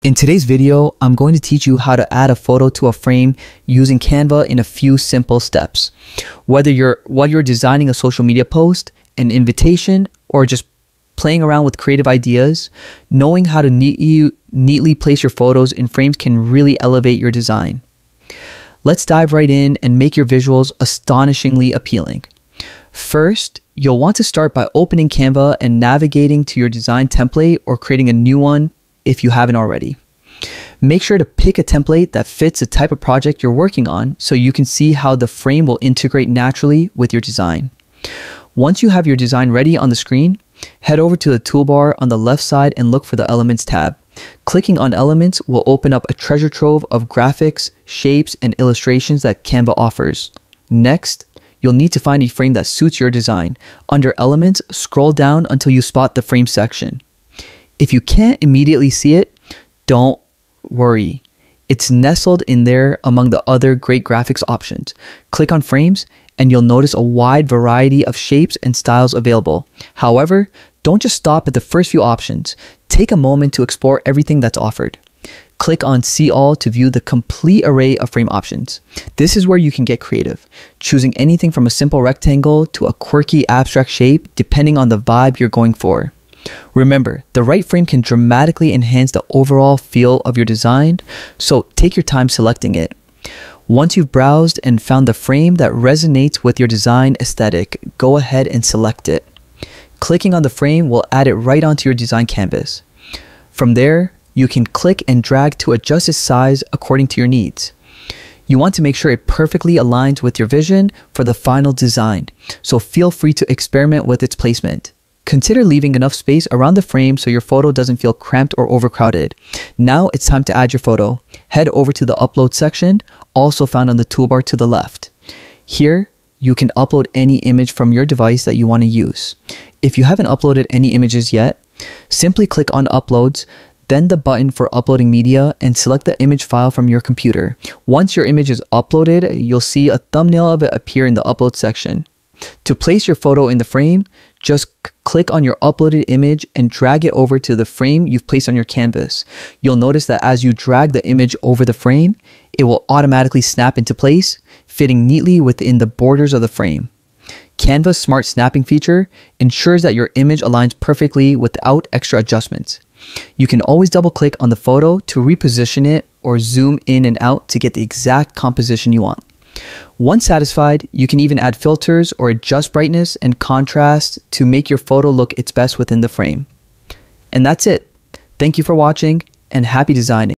In today's video, I'm going to teach you how to add a photo to a frame using Canva in a few simple steps. Whether you're designing a social media post, an invitation, or just playing around with creative ideas, knowing how to neatly place your photos in frames can really elevate your design. Let's dive right in and make your visuals astonishingly appealing. First, you'll want to start by opening Canva and navigating to your design template or creating a new one if you haven't already. Make sure to pick a template that fits the type of project you're working on so you can see how the frame will integrate naturally with your design. Once you have your design ready on the screen, head over to the toolbar on the left side and look for the Elements tab. Clicking on Elements will open up a treasure trove of graphics, shapes, and illustrations that Canva offers. Next, you'll need to find a frame that suits your design. Under Elements, scroll down until you spot the frame section. If you can't immediately see it, don't worry. It's nestled in there among the other great graphics options. Click on Frames and you'll notice a wide variety of shapes and styles available. However, don't just stop at the first few options. Take a moment to explore everything that's offered. Click on See All to view the complete array of frame options. This is where you can get creative, choosing anything from a simple rectangle to a quirky abstract shape depending on the vibe you're going for. Remember, the right frame can dramatically enhance the overall feel of your design, so take your time selecting it. Once you've browsed and found the frame that resonates with your design aesthetic, go ahead and select it. Clicking on the frame will add it right onto your design canvas. From there, you can click and drag to adjust its size according to your needs. You want to make sure it perfectly aligns with your vision for the final design, so feel free to experiment with its placement. Consider leaving enough space around the frame so your photo doesn't feel cramped or overcrowded. Now it's time to add your photo. Head over to the Upload section, also found on the toolbar to the left. Here, you can upload any image from your device that you want to use. If you haven't uploaded any images yet, simply click on Uploads, then the button for uploading media, and select the image file from your computer. Once your image is uploaded, you'll see a thumbnail of it appear in the Upload section. To place your photo in the frame, just click on your uploaded image and drag it over to the frame you've placed on your canvas. You'll notice that as you drag the image over the frame, it will automatically snap into place, fitting neatly within the borders of the frame. Canva's smart snapping feature ensures that your image aligns perfectly without extra adjustments. You can always double click on the photo to reposition it or zoom in and out to get the exact composition you want. Once satisfied, you can even add filters or adjust brightness and contrast to make your photo look its best within the frame. And that's it. Thank you for watching and happy designing.